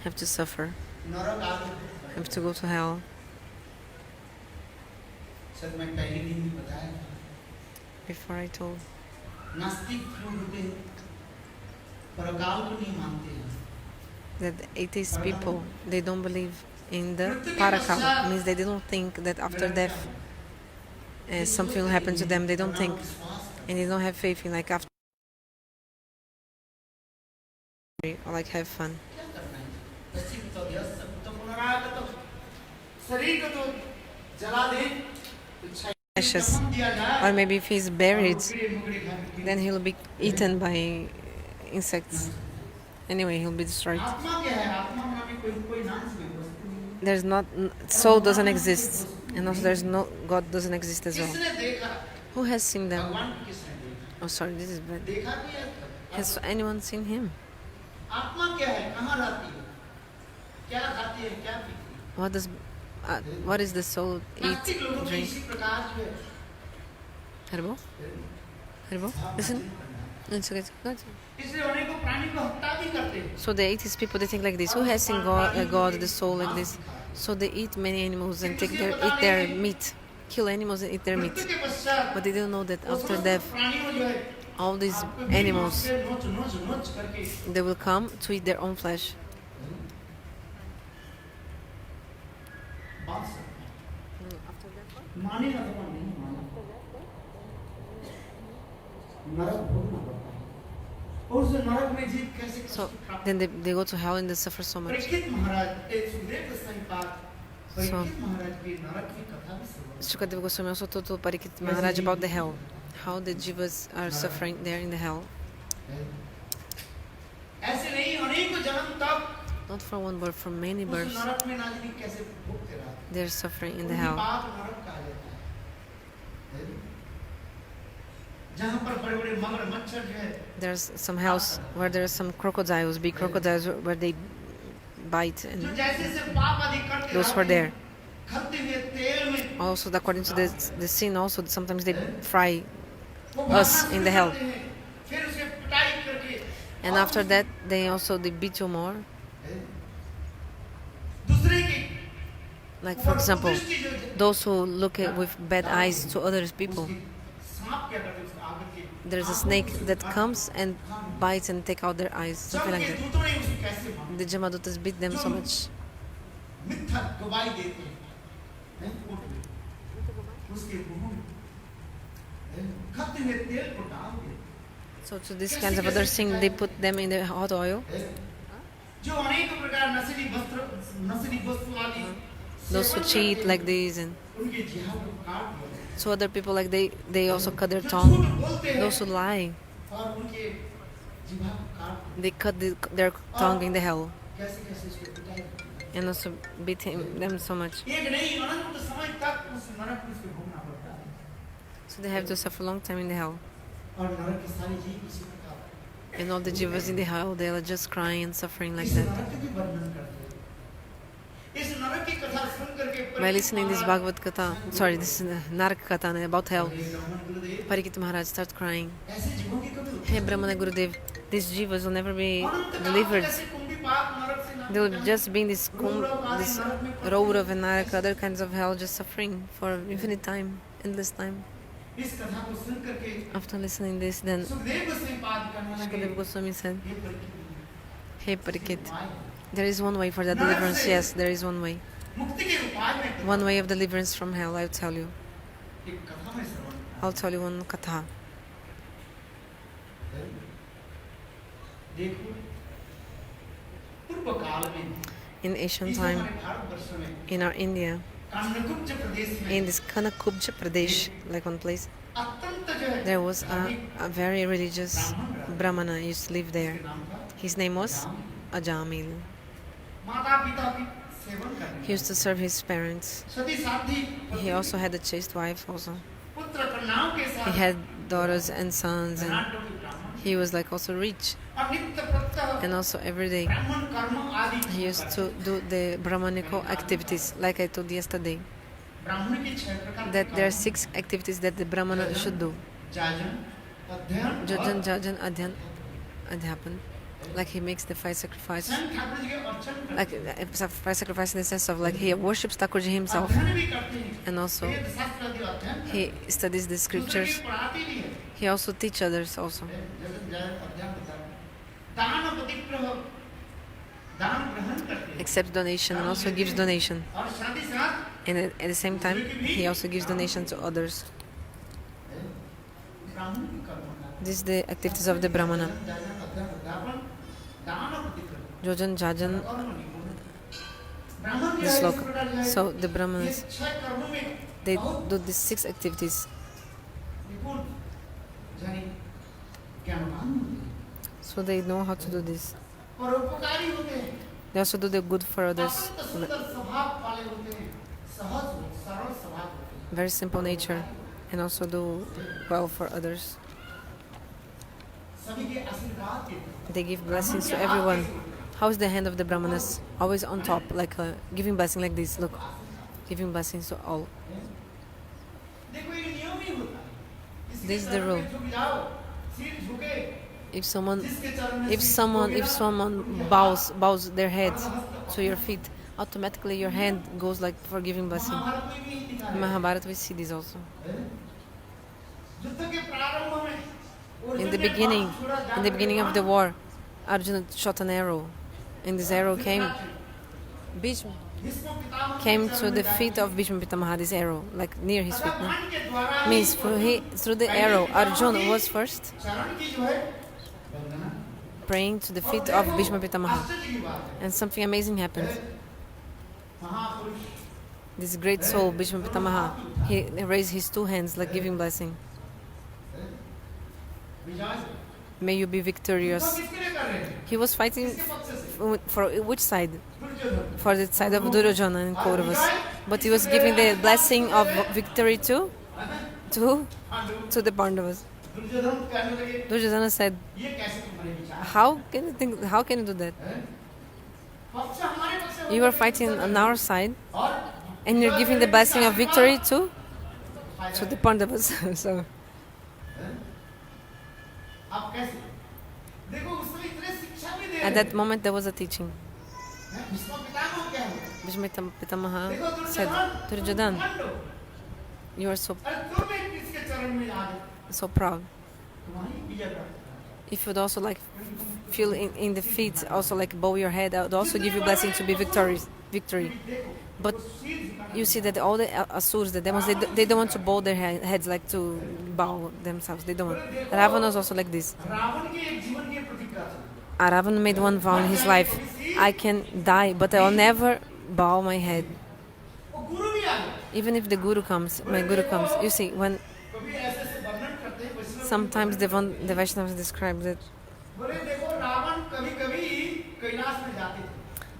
have to suffer, have to go to hell. Before I told that atheist people, they don't believe in the parakal, means they don't think that after death something will happen to them. They don't think, and they don't have faith in like after or like have fun. Ashes, or maybe if he's buried, then he'll be eaten by insects. Anyway, he'll be destroyed. There's not, soul doesn't exist, and also there's no, God doesn't exist as well. Who has seen them? Oh, sorry, this is bad. Has anyone seen him? What is the soul eat, drink? Herbo? Herbo? Listen. It's okay. So the atheist people, they think like this. Who has seen God, the soul like this? So they eat many animals and eat their meat. Kill animals and eat their meat. But they don't know that after death, all these animals, they will come to eat their own flesh. So then they go to hell and they suffer so much. So Shukadeva Goswami also told Parikshit Maharaj about the hell, how the jivas are suffering there in the hell. Not for one birth, for many births. They're suffering in the hell. There's some house where there's some crocodiles, big crocodiles, where they bite, and those who are there. Also, according to the sin, also sometimes they fry us in the hell. And after that, they beat you more. Like, for example, those who look with bad eyes to other people. There's a snake that comes and bites and take out their eyes, something like that. The Jamadutas beat them so much. So to these kinds of other things, they put them in the hot oil. Those who cheat like this, and so other people, like they also cut their tongue. Those who lie, they cut their tongue in the hell, and also beat them so much. So they have to suffer a long time in the hell. And all the jivas in the hell, they are just crying and suffering like that. By listening this Bhagavat Katha, this Narak Katha about hell, Parikshit Maharaj starts crying. Hey Brahmana Gurudev, these jivas will never be delivered. They will just be in this Raurav and Naraka, other kinds of hell, just suffering for infinite time, endless time. After listening this, then Shukadeva Goswami said, Hey Parikshit, there is one way for the deliverance. Yes, there is one way. One way of deliverance from hell, I'll tell you. I'll tell you one katha. In ancient time, in our India, in this Kanakubja Pradesh, like one place, there was a very religious Brahmana used to live there. His name was Ajamil. He used to serve his parents. He also had a chaste wife also. He had daughters and sons, and he was like also rich. And also every day he used to do the Brahmanical activities, like I told yesterday, that there are 6 activities that the Brahmana should do. Jajan, Jajan, Adhyan, Adhyapan, Like he makes the five sacrifices, like five sacrifice in the sense of like he worships Thakurji himself, and also he studies the scriptures. He also teaches others also. Accepts donation and also gives donation, and at the same time he also gives donation to others. This is the activities of the Brahmana. Jojan Jajan the sloka. So the Brahmanas, they do these 6 activities. So they know how to do this. They also do the good for others. Very simple nature, and also do well for others. They give blessings to everyone. How is the hand of the Brahmanas? Always on top, like giving blessing like this. Look, giving blessings to all. This is the rule. If someone bows their head to your feet, automatically your hand goes like for giving blessing. In Mahabharata we see this also. In the beginning of the war, Arjuna shot an arrow, and this arrow came to the feet of Bhishma Pitamaha. This arrow, like near his feet. No? Means through the arrow, Arjuna was first praying to the feet of Bhishma Pitamaha, and something amazing happened. This great soul, Bhishma Pitamaha, he raised his 2 hands like giving blessing. May you be victorious. He was fighting for which side? For the side of Duryodhana and Kauravas. But he was giving the blessing of victory to the Pandavas. Duryodhana said, how can you do that? You are fighting on our side, and you're giving the blessing of victory to the Pandavas. So at that moment there was a teaching. Bhishma Pitamaha said, Duryodhana, you are so proud. If you'd also like feel in the feet, also like bow your head, I would also give you blessing to be victory. But you see that all the Asuras, the demons, they don't want to bow their heads, like to bow themselves. They don't want. Ravana was also like this. Ravana made one vow in his life: I can die, but I will never bow my head. Even if the Guru comes, my Guru comes. You see, when sometimes the Vaishnavas describe that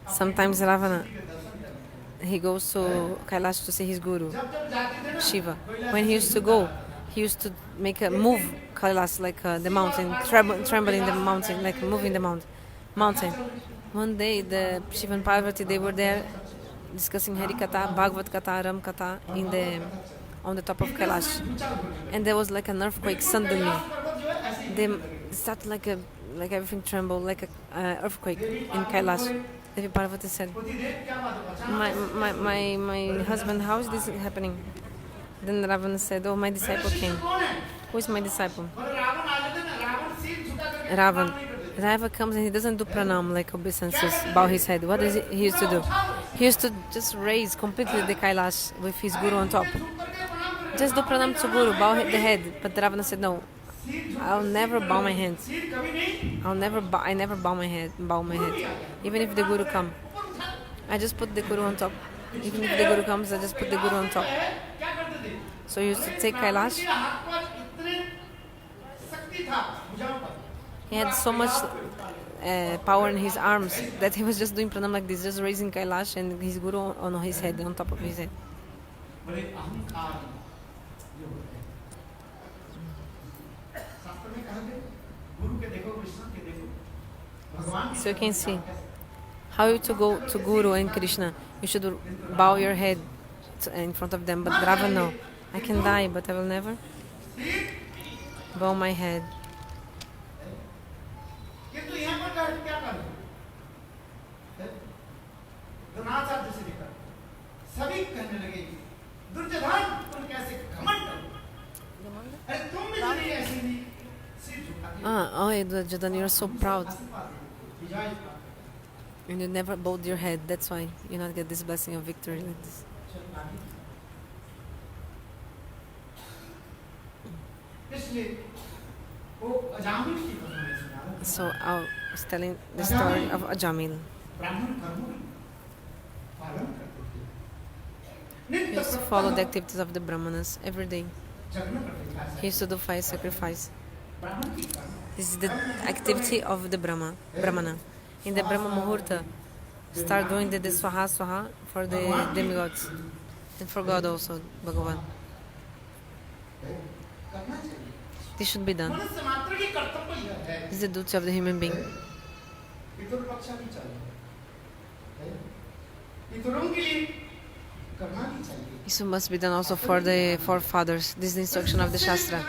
sometimes Ravana, he goes to Kailash to see his Guru, Shiva. When he used to go, he used to make a move Kailash, like the mountain, tremble in the mountain, like moving the mountain. One day, the Shiva and Parvati, they were there discussing Hari Katha, Bhagavat Katha, Ram Katha on the top of Kailash. And there was like an earthquake suddenly. They started like everything trembled, like an earthquake in Kailash. Devi Parvati said, my husband, how is this happening? Then Ravana said, oh, my disciple came. Who is my disciple? Ravana comes and he doesn't do pranam like obeisances, bow his head. What does he used to do? He used to just raise completely the Kailash with his Guru on top. Just do pranam to Guru, bow the head. But Ravana said, no, I'll never bow my hands. I never bow my head. Even if the Guru comes, I just put the Guru on top. Even if the Guru comes, I just put the Guru on top. So he used to take Kailash. He had so much power in his arms that he was just doing pranam like this, just raising Kailash and his Guru on his head, on top of his head. So you can see how you to go to Guru and Krishna. You should bow your head in front of them. But Ravana, no. I can die, but I will never bow my head. Duryodhana, you're so proud. And you never bowed your head. That's why you not get this blessing of victory like this. So I was telling the story of Ajamil. He used to follow the activities of the Brahmanas every day. He used to do fire sacrifice. This is the activity of the Brahmana. In the Brahma Muhurta, start doing the Swaha for the demigods and for God also, Bhagavan. This should be done. This is the duty of the human being. This must be done also for the forefathers. This is the instruction of the Shastra.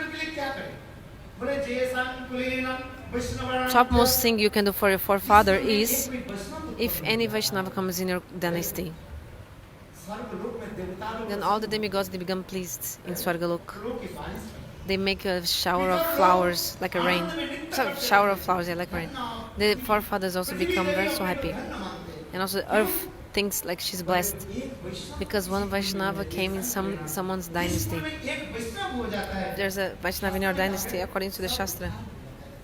Topmost thing you can do for your forefather is, if any Vaishnava comes in your dynasty, then all the demigods, they become pleased in Swargalok. They make a shower of flowers like a rain. Shower of flowers, yeah, like rain. The forefathers also become very so happy. And also the earth thinks like she's blessed, because one Vaishnava came in someone's dynasty. There's a Vaishnava in your dynasty, according to the Shastra.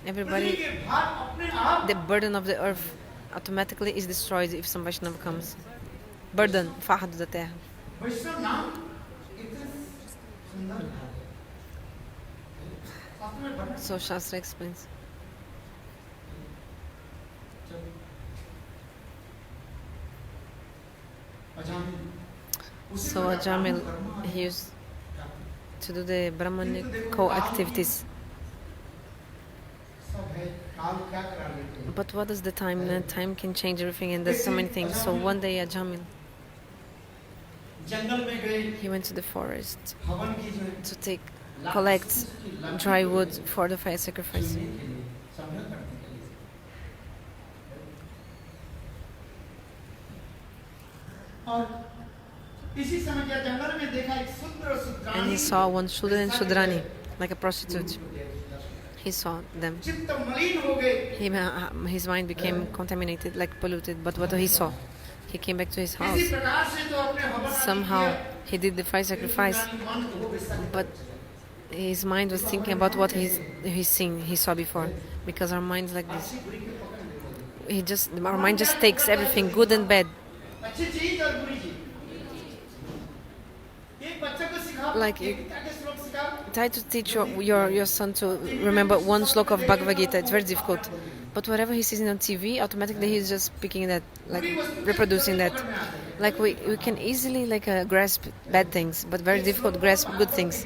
Everybody, the burden of the earth automatically is destroyed if some Vaishnava comes. Burden, fardo da terra. So Shastra explains. So Ajamil, he used to do the Brahmanical activities. But what is the time? Time can change everything, and there's so many things. So one day Ajamil, he went to the forest to collect dry wood for the fire sacrifice. And he saw one Shudra and Shudrani, like a prostitute. He saw them. His mind became contaminated, like polluted. But what he saw, he came back to his house. Somehow he did the fire sacrifice, but his mind was thinking about what he saw before, because our mind is like this. Our mind just takes everything, good and bad. Like you try to teach your son to remember one sloka of Bhagavad Gita. It's very difficult. But whatever he sees on TV, automatically he's just picking that, like reproducing that. Like we can easily grasp bad things, but very difficult to grasp good things.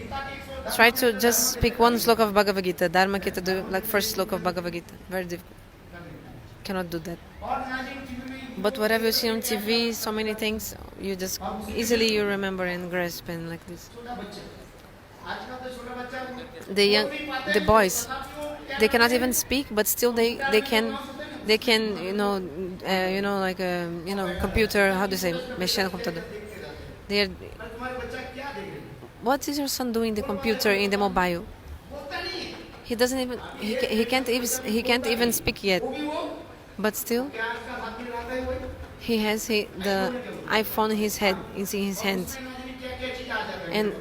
Try to just pick one sloka of Bhagavad Gita, Dharma Gita, first sloka of Bhagavad Gita. Very difficult. Cannot do that. But whatever you see on TV, so many things, you just easily you remember and grasp and like this. The boys, they cannot even speak, but still they can computer. How do you say? Mexer no computador. What is your son doing in the computer, in the mobile? He doesn't even. He can't even speak yet. But still, he has the iPhone in his head, in his hands. And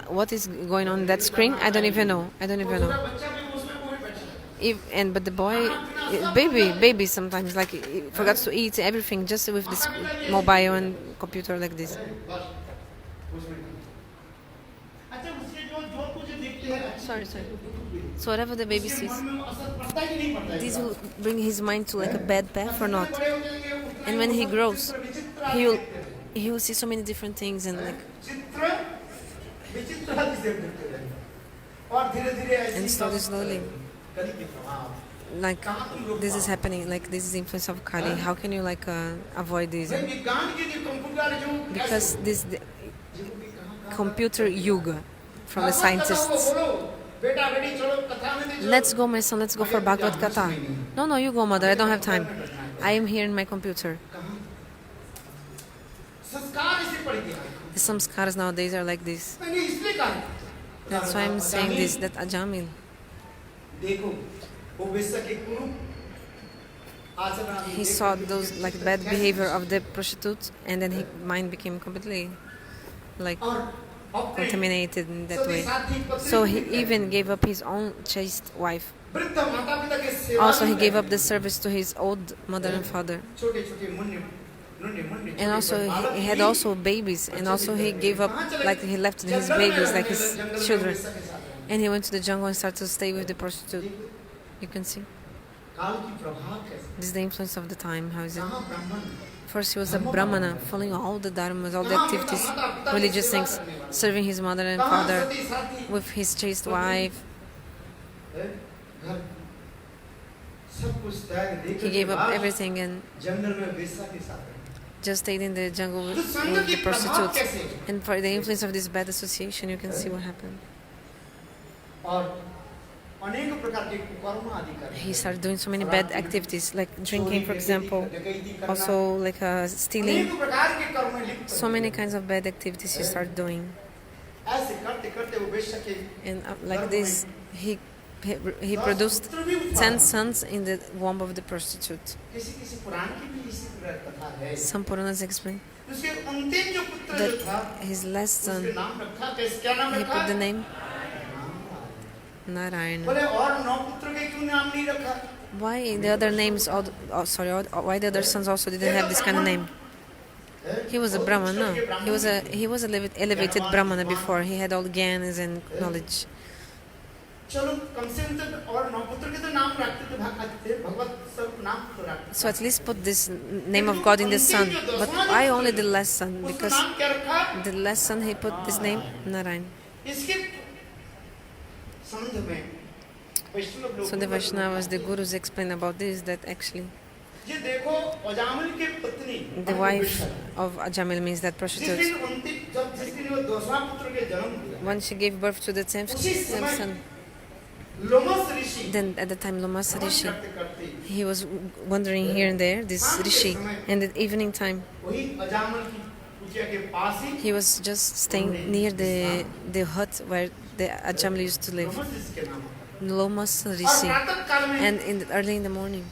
what is going on that screen? I don't even know. But the boy, baby sometimes, like he forgets to eat everything just with this mobile and computer like this. Sorry. So whatever the baby sees, this will bring his mind to like a bad path or not. And when he grows, he will see so many different things and slowly, like this is happening. Like this is the influence of Kali. How can you avoid this? Because this the computer yuga from the scientists. let's go, my son, let's go for Bhagavat Katha. No, you go, mother, I don't have time. I am here in my computer. The samskaras nowadays are like this. That's why I'm saying this, that Ajamil, he saw those like bad behavior of the prostitutes, and then his mind became completely like contaminated in that way. So he even gave up his own chaste wife. Also, he gave up the service to his old mother and father. And also, he had also babies, and also he gave up, like he left his babies, like his children. And he went to the jungle and started to stay with the prostitute. You can see. This is the influence of the time. How is it? First, he was a Brahmana, following all the dharmas, all the activities, religious things, serving his mother and father, with his chaste wife. He gave up everything and just stayed in the jungle with the prostitutes. And for the influence of this bad association, you can see what happened. He started doing so many bad activities, like drinking, for example, also like stealing. So many kinds of bad activities he started doing. And like this, he produced 10 sons in the womb of the prostitute. Some Puranas explain that his last son, he put the name Narayana. Why the other names? Why the other sons also didn't have this kind of name? He was a Brahmana. He was a elevated Brahmana before. He had all gyanas and knowledge. So at least put this name of God in the son. But why only the last son? Because the last son, he put this name Narayan. So the Vaishnavas, the Gurus explain about this, that actually the wife of Ajamil means that prostitute. When she gave birth to the 10th son, then at the time Lomas Rishi, he was wandering here and there, this Rishi, and at evening time he was just staying near the hut where the Ajamil used to live, Lomas Rishi. And early in the morning,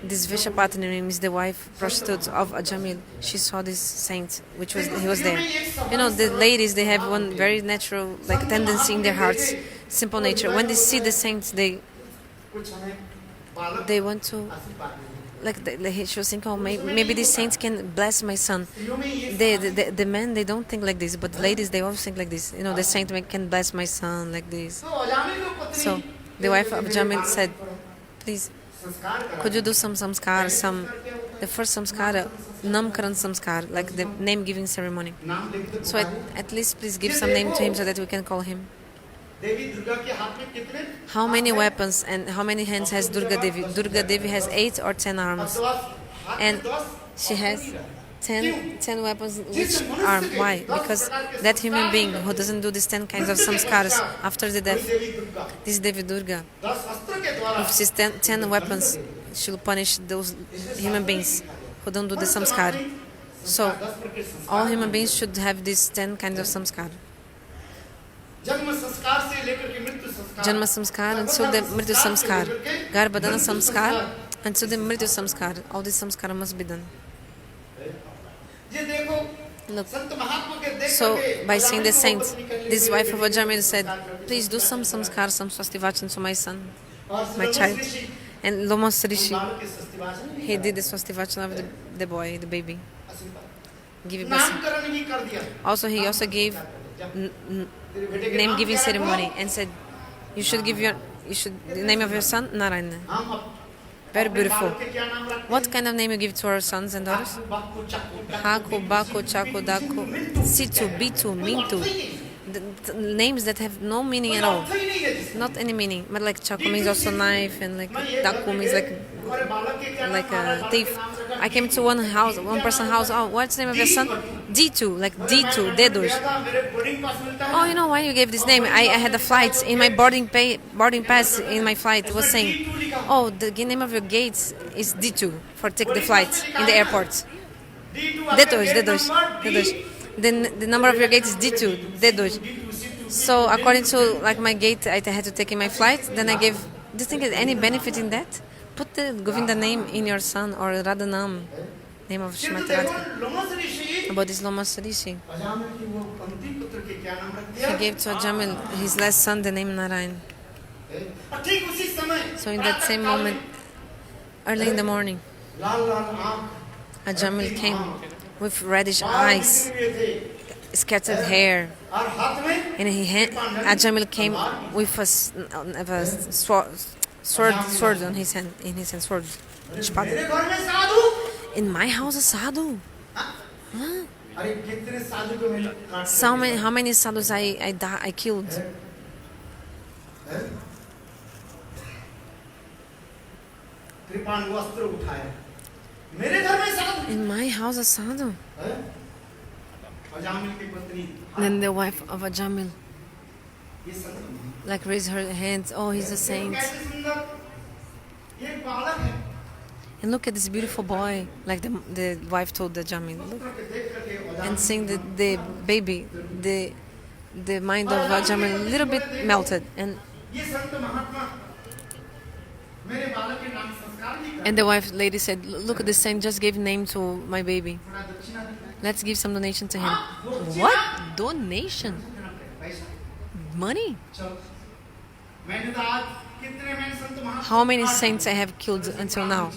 this Vishapatini is the wife prostitute of Ajamil. She saw this saint, he was there. You know, the ladies, they have one very natural like tendency in their hearts, simple nature. When they see the saints, they want to, she was thinking, oh, maybe these saints can bless my son. The men, they don't think like this, but the ladies, they always think like this. You know, the saint can bless my son like this. So the wife of Jamil said, please, could you do some samskar, the first samskara, namkaran samskar, like the name-giving ceremony. So at least please give some name to him so that we can call him. How many weapons and how many hands has Durga Devi? Durga Devi has 8 or 10 arms. And she has 10 weapons in each arm. Why? Because that human being who doesn't do these 10 kinds of samskaras after the death, this Devi Durga, with these 10 weapons, she will punish those human beings who don't do the samskar. So all human beings should have these 10 kinds of samskar. Janma samskar until the mrityu samskar, Garbhadana samskar until the mrityu samskar. All these samskar must be done. Look, so by seeing the saints, this wife of Ajamil said, please do some samskar, some swastivachan to my son, my child. And Lomas Rishi, he did the swastivachan of the boy, the baby. Give it blessing. Also, he also gave name-giving ceremony and said, you should the name of your son Narayana. Very beautiful. What kind of name you give to our sons and daughters? Haku, Baku, Chaku, Daku, Situ, Bitu, Mintu. The names that have no meaning at all. Not any meaning. But like Chaku means also knife, and like Daku means like a thief. I came to one house, one person's house. Oh, what's the name of your son? D2, like D2, Dedos. Oh, you know why you gave this name? I had a flight in my boarding pass in my flight. It was saying, oh, the name of your gates is D2 for take the flight in the airport. D2. Then the number of your gates is D2, D2. So according to like my gate, I had to take in my flight. Then I gave. Do you think there's any benefit in that? Put the Govinda name in your son or Radhanam, name of Shrimati Radhika. About this Loma Rishi. He gave to Ajamil, his last son, the name Narayan. So in that same moment, early in the morning, Ajamil came with reddish eyes, scattered hair, and Ajamil came with a sword on his hand, sword. In my house, a sadhu. Huh? So how many sadhus I killed? In my house, a sadhu. Then the wife of Ajamil like raised her hands. Oh, he's a saint. And look at this beautiful boy, like the wife told the Ajamil. Look. And seeing the baby, the mind of Ajamil a little bit melted. And the wife lady said, look at the saint just gave name to my baby. Let's give some donation to him. What? Donation? Money? How many saints I have killed until now?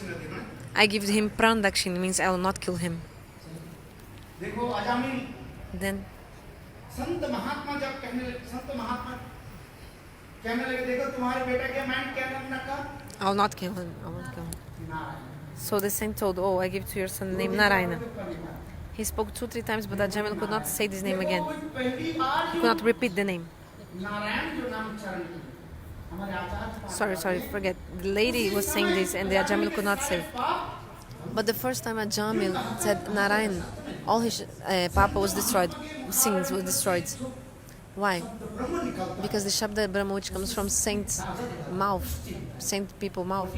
I give him prandakshin, means I will not kill him. Then I will not kill him. So the saint told, oh, I give to your son the name Narayana. He spoke 2-3 times, but Ajamil could not say this name again. He could not repeat the name. Sorry, forget. The lady was saying this and the Ajamil could not say. But the first time Ajamil said Narayan, all his Papa was destroyed, sins were destroyed. Why? Because the Shabda Brahma, which comes from saint mouth, saint people mouth,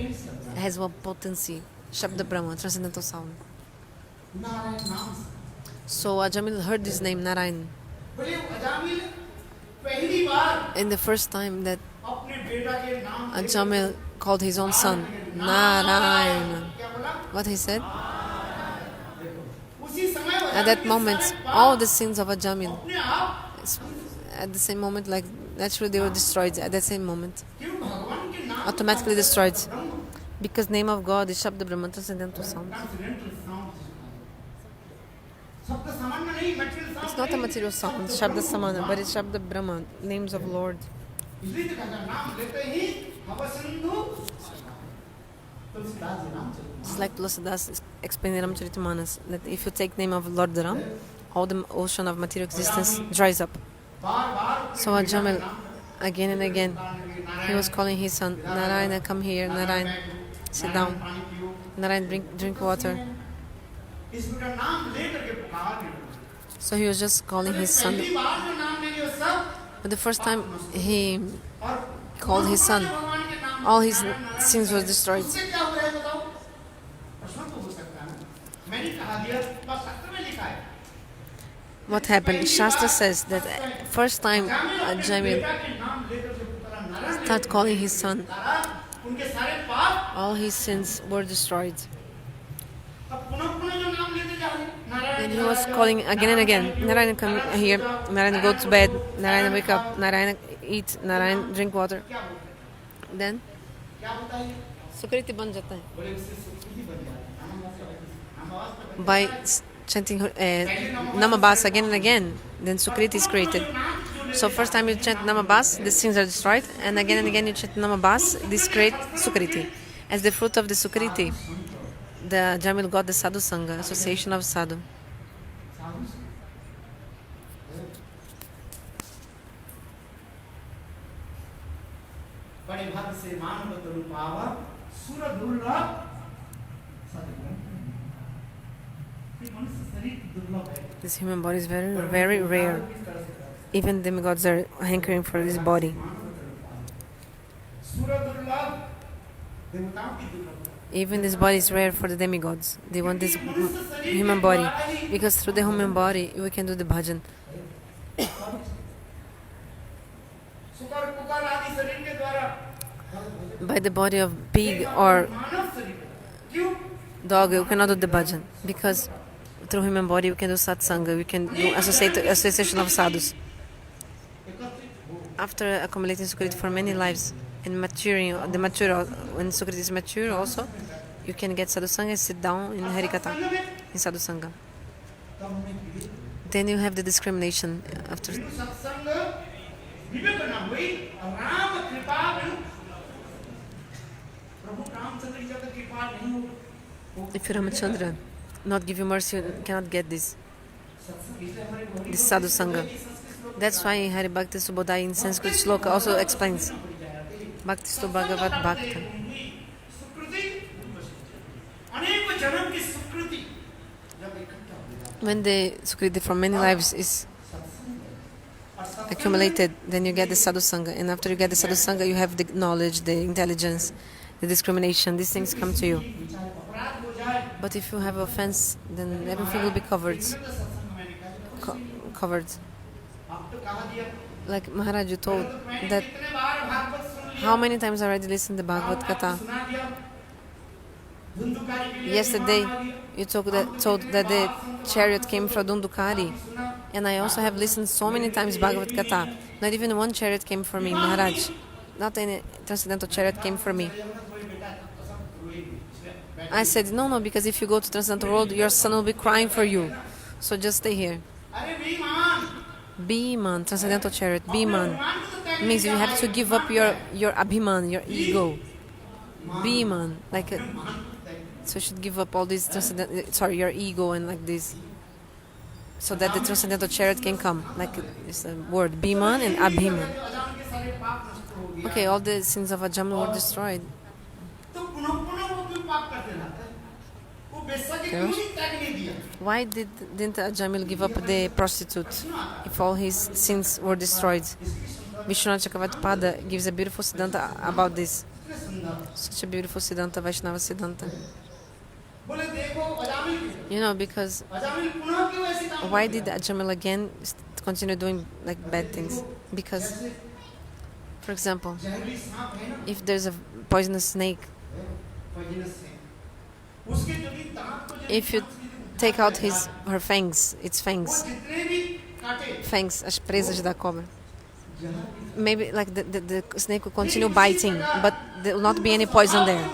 has one potency. Shabda Brahma, transcendental sound. So Ajamil heard this name, Narayan. And the first time that Ajamil called his own son Narayan, what he said? At that moment, all the sins of Ajamil, at the same moment, like naturally they were destroyed at that same moment. Automatically destroyed. Because name of God is Shabda Brahma, transcendental sound. It's not a material sound, Shabda Samana, but it's Shabda Brahma, names of Lord. It's like Tulsidas explained in Ramacharita that if you take name of Lord Ram, all the ocean of material existence dries up. So Ajamil, again and again, he was calling his son, Narayana, come here, Narayana, sit down, Narayana, drink water. So he was just calling his son. But the first time he called his son, all his sins were destroyed. What happened? Shastra says that first time Ajamil started calling his son, all his sins were destroyed. And he was calling again and again, Narayana, come here, Narayana, go to bed, Narayana, wake up, Narayana, eat, Narayana, drink water. Then Sukriti ban jata hai. By chanting Namabas again and again, then Sukriti is created. So first time you chant Namabas, the sins are destroyed, and again you chant Namabas, this creates Sukriti. As the fruit of the Sukriti, the Jamil got the Sadhu Sangha, association of Sadhu. This human body is very, very rare. Even demigods are hankering for this body. Even this body is rare for the demigods. They want this human body, because through the human body we can do the bhajan. By the body of pig or dog, we cannot do the bhajan, because through human body we can do satsanga, we can do association of sadhus. After accumulating Sukriti for many lives and maturing, when Sukriti is mature also, you can get sadhusanga and sit down in Harikatha, in sadhusanga. Then you have the discrimination after. If Ramachandra not give you mercy, you cannot get this sadhusanga. That's why Hari Bhakti Subodhaya in Sanskrit sloka also explains Bhakti to Bhagavat Bhakta. When the Sukriti from many lives is accumulated, then you get the sadhusanga, and after you get the sadhusanga, you have the knowledge, the intelligence, the discrimination. These things come to you. But if you have offense, then everything will be covered. Like Maharaj, you told that how many times I already listened to Bhagavat Katha. Yesterday you told that the chariot came from Dundukari, and I also have listened so many times Bhagavat Katha. Not even one chariot came for me, Maharaj. Not any transcendental chariot came for me. I said, no, because if you go to transcendental world, your son will be crying for you. So just stay here. Bhiman, transcendental chariot, Bhiman. Means you have to give up your abhiman, your ego. Bhiman, so you should give up all these your ego and like this, so that the transcendental chariot can come. Like it's a word, Bhiman and Abhiman. Okay, all the sins of Ajamil were destroyed. Why didn't Ajamil give up the prostitute if all his sins were destroyed? Vishwanath Chakravarti gives a beautiful Siddhanta about this. Such a beautiful Siddhanta, Vaishnava Siddhanta. Because why did Ajamil again continue doing bad things? Because, for example, if there's a poisonous snake, if you take out her fangs, its fangs, as presas da cobra, maybe the snake will continue biting, but there will not be any poison there.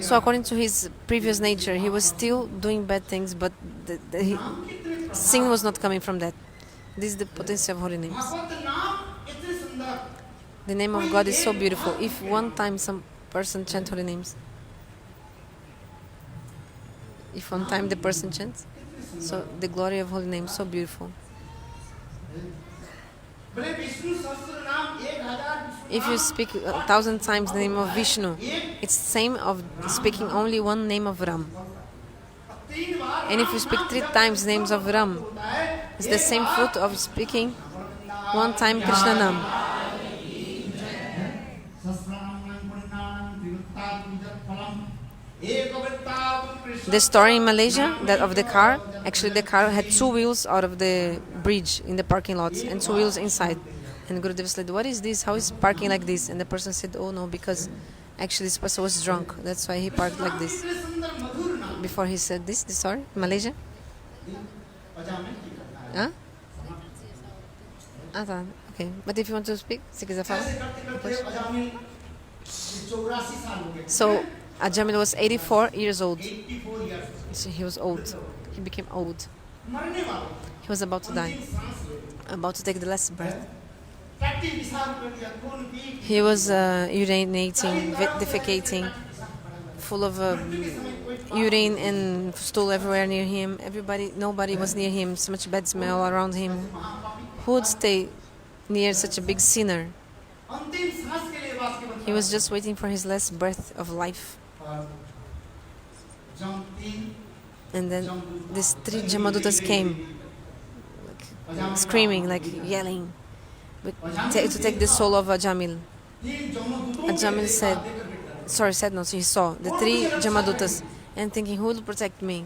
So according to his previous nature, he was still doing bad things, but sin was not coming from that. This is the potential of holy names. The name of God is so beautiful. If one time some person chants holy names, if one time the person chants, so the glory of holy name is so beautiful. If you speak 1,000 times the name of Vishnu, it's the same of speaking only one name of Ram. And if you speak 3 times names of Ram, it's the same fruit of speaking one time Krishna Nam. The story in Malaysia that of the car, actually the car had 2 wheels out of the bridge in the parking lot and 2 wheels inside. And Gurudev said, what is this? How is parking like this? And the person said, oh no, because actually this person was drunk. That's why he parked like this. Before he said this story in Malaysia. Huh? Okay. But if you want to speak, se quiser falar. So Ajamil was 84 years old. So he was old. He became old. He was about to die, about to take the last breath. He was urinating, defecating, full of urine and stool everywhere near him. Nobody was near him. So much bad smell around him. Who would stay near such a big sinner? He was just waiting for his last breath of life. And then these 3 Jamadutas came, like, screaming, like yelling, but to take the soul of Ajamil. Ajamil said, he saw the 3 Jamadutas and thinking, who will protect me?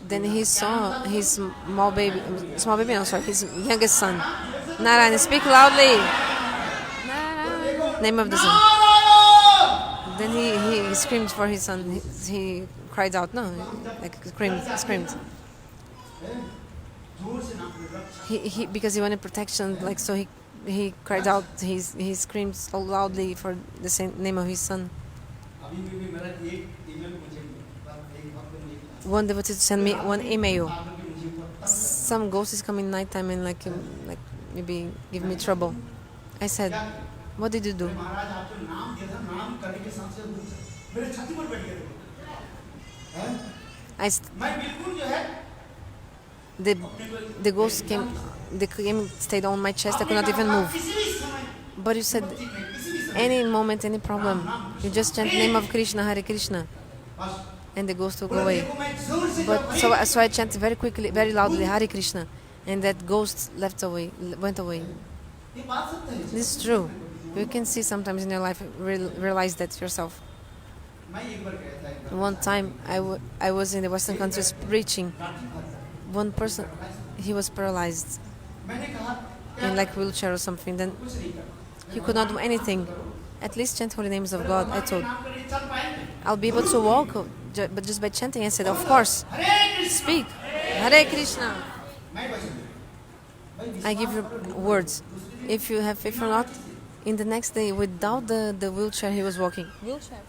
Then he saw his his youngest son. Narayana, speak loudly. Narayana. Name of the son. Then he screamed for his son. He cried out, screamed. He because he wanted protection, like, so he cried out. He screamed so loudly for the same name of his son. One devotee sent me one email. Some ghost is coming nighttime and like maybe give me trouble. I said, what did you do? The ghost came. Stayed on my chest. I could not even move. But you said, any moment, any problem, you just chant the name of Krishna, Hare Krishna, and the ghost will go away. But so I chanted very quickly, very loudly, Hare Krishna, and that ghost went away. This is true. You can see sometimes in your life, realize that yourself. One time, I was in the Western countries preaching. One person, he was paralyzed, in like wheelchair or something. Then he could not do anything. At least chant holy names of God. I told, I'll be able to walk, but just by chanting. I said, of course, speak, Hare Krishna. I give you words. If you have faith or not, in the next day, without the wheelchair, he was walking. Wheelchair.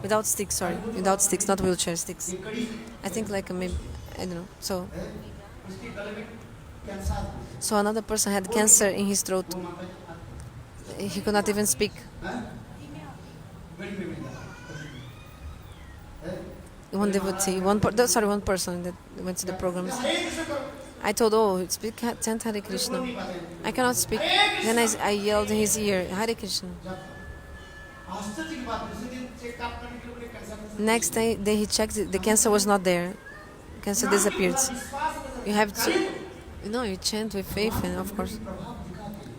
Without sticks, not wheelchair, sticks. I think like maybe, I don't know. So another person had cancer in his throat. He could not even speak. One devotee, one person that went to the programs. I told, speak, chant Hare Krishna. I cannot speak. Then I yelled in his ear, Hare Krishna. Next day he checked, the cancer was not there. Cancer disappeared. You have to, you chant with faith, and of course,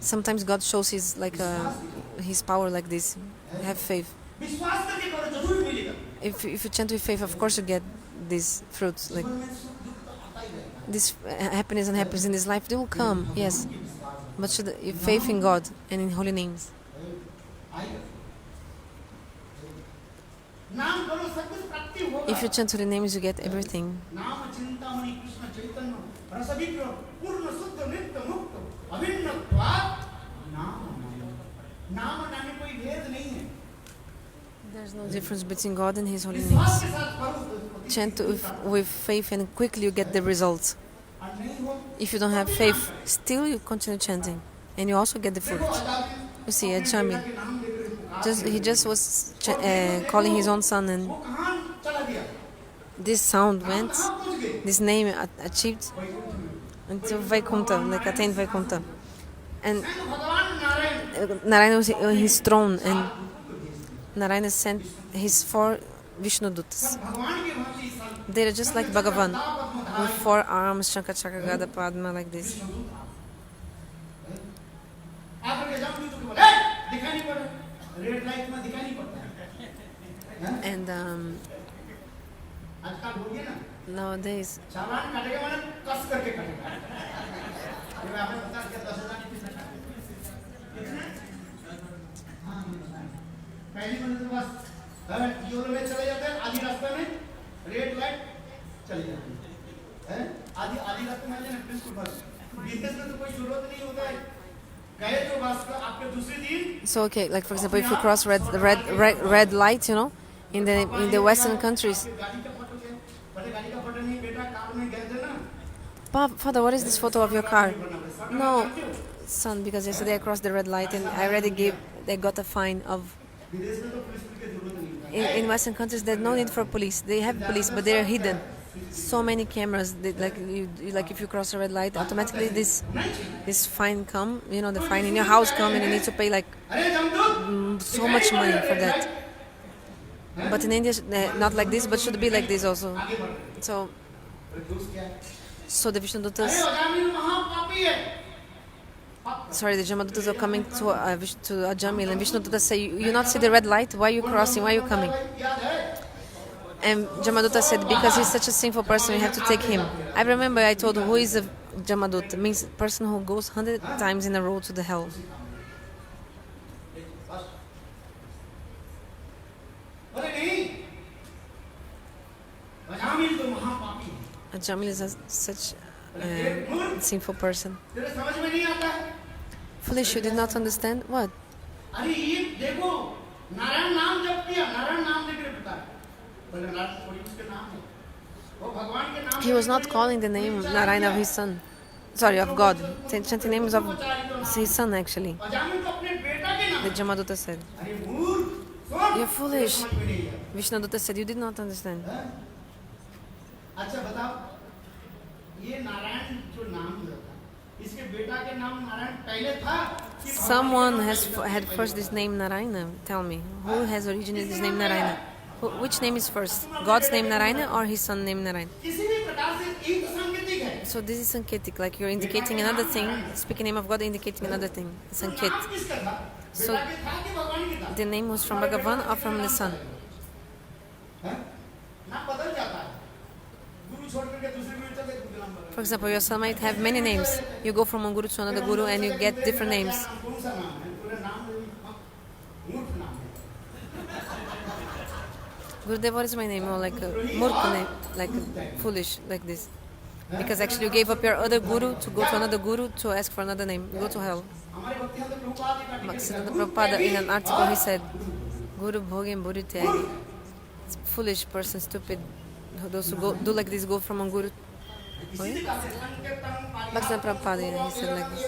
sometimes God shows his power like this. Have faith. If you chant with faith, of course you get these fruits. Like this happiness and happiness in this life, they will come, yes. But faith in God and in holy names. If you chant holy names, you get everything. There's no difference between God and His holy names. Chant with faith and quickly you get the results. If you don't have faith, still you continue chanting and you also get the fruit. You see, Ajamil, he just was calling his own son, and this sound went, this name achieved until Vaikuntha, like attained Vaikuntha. And Narayana was on his throne, and Narayana sent his 4 Vishnudutas. They are just like Bhagavan, with 4 arms, Shankha Chakra Gada Padma, like this. And nowadays, so okay, like for example, if you cross red light, in the Western countries. Father, what is this photo of your car? No, son, because yesterday I crossed the red light and I already got a fine of. In Western countries, there's no need for police. They have police, but they are hidden. So many cameras. Like if you cross a red light, automatically this fine come. The fine in your house come, and you need to pay like so much money for that. But in India, not like this, but should be like this also. So the Vishnudutas, the Jamadutas are coming to Ajamil, and Vishnudutas say, "You not see the red light? Why are you crossing? Why are you coming?" And Jamaduta said, "Because he's such a sinful person, we have to take him." I remember I told who is a Jamadut? It means person who goes 100 times in a row to the hell. Jamil is such a sinful person. Foolish, you did not understand? What? He was not calling the name Narayana of his son. Sorry, of God. Chanting names of his son, actually. The Jamaduta said. You're foolish. Vishnuduta said, you did not understand. Someone had first this name Narayana. Tell me, who has originated this name Narayana? Which name is first? God's name Narayana or his son name Narayana? So this is Sanketik, like you're indicating another thing, speaking name of God indicating another thing. Sanket. So the name was from Bhagavan or from the son? For example, your son might have many names. You go from one guru to another guru and you get different names. Gurudev, what is my name? Or like a murkha name, like foolish, like this. Because actually you gave up your other guru to go to another guru to ask for another name. You go to hell. Bhaktisiddhanta Prabhupada, in an article, he said, Guru Bhogim Bhuri Tyagi. Foolish person, stupid. Those who do like this go from one guru. Bhaktisiddhanta Prabhupada, he said like this.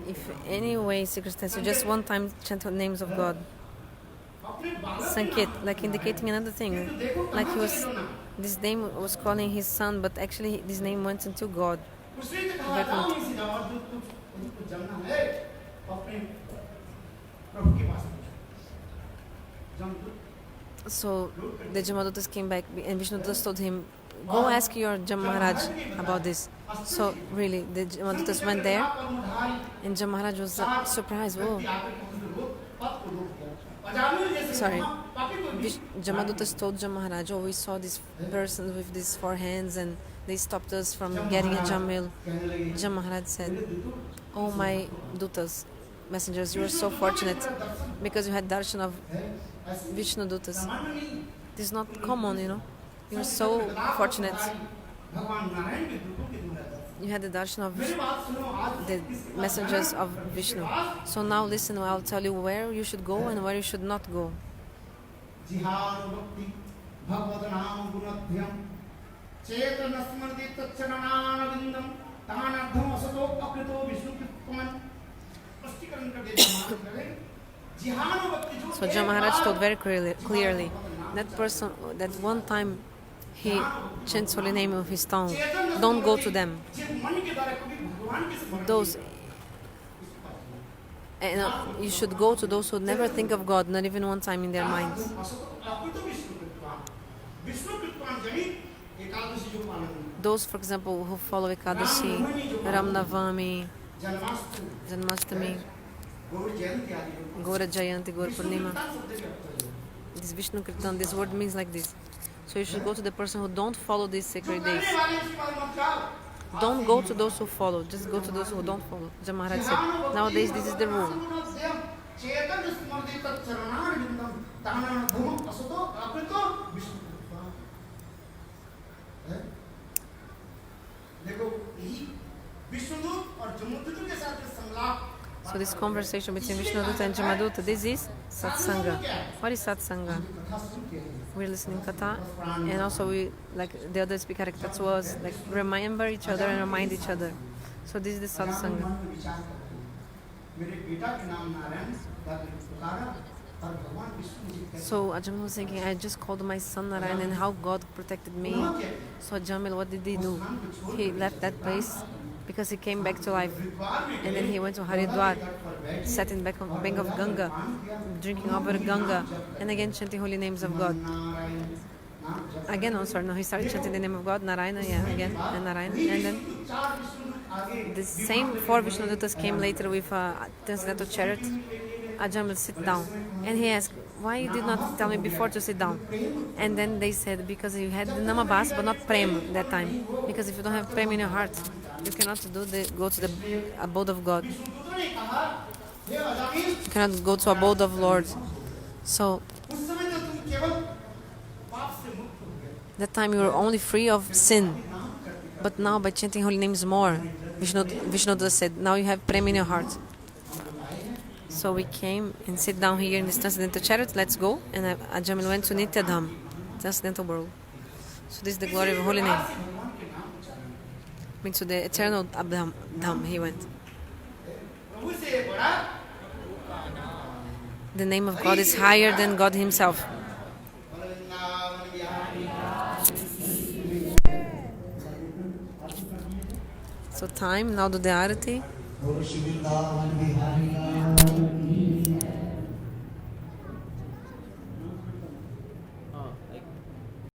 If any way, Sri Krishna, so just one time chant the names of God. Sanket, like indicating another thing. Like this name was calling his son, but actually this name went into God. So the Jamadutas came back and Vishnudutas told him, go ask your Jam Maharaj about this. So really, the Jamadutas went there and Jam Maharaj was surprised. Whoa. Sorry. Jamadutas told Jam Maharaj, oh, we saw this person with these four hands and they stopped us from getting a Jamil. Jam Maharaj said, oh my Dutas, messengers, you are so fortunate because you had darshan of Vishnu Dutas. This is not common, you know. You are so fortunate. You had the darshan of the messengers of Vishnu. So now listen, I'll tell you where you should go and where you should not go. So Jam Maharaj told very clearly that person, that one time he chants holy name of his tongue, don't go to them. Those, and you should go to those who never think of God, not even one time in their minds. Those, for example, who follow Ekadashi, Ramnavami, Janmashtami, Gaura Jayanti, Gaura Purnima. This Vishnu Kirtan, this word means like this. So you should go to the person who don't follow these sacred days. Don't go to those who follow, just go to those who don't follow. Jam Maharaj said, nowadays this is the rule. So this conversation between Vishnudutta and Jamaduta, this is Satsanga. What is Satsanga? We're listening Katha, and also we, like the other speaker was like remember each other and remind each other. So this is the Satsanga. So Ajamil was thinking, I just called my son Narayan and how God protected me. So Ajamil, what did he do? He left that place because he came back to life. And then he went to Haridwar, sat in back of bank of Ganga, drinking over Ganga, and again chanting holy names of God. Again, he started chanting the name of God, Narayana, again, and Narayana, and then the same 4 Vishnudutas came later with a transcendental chariot. Ajahn will sit down, and he asked, why you did not tell me before to sit down? And then they said, because you had the namabhas but not prem that time, because if you don't have prem in your heart, you cannot go to the abode of God, you cannot go to abode of Lord. So that time you were only free of sin, but now by chanting holy names more, Vishnu said, now you have prem in your heart. So we came and sit down here in this transcendental chariot. Let's go. And Ajamil went to Nityadham, transcendental world. So this is the glory of holy name. Means to the eternal Dham he went. The name of God is higher than God himself. So time, now do the arati.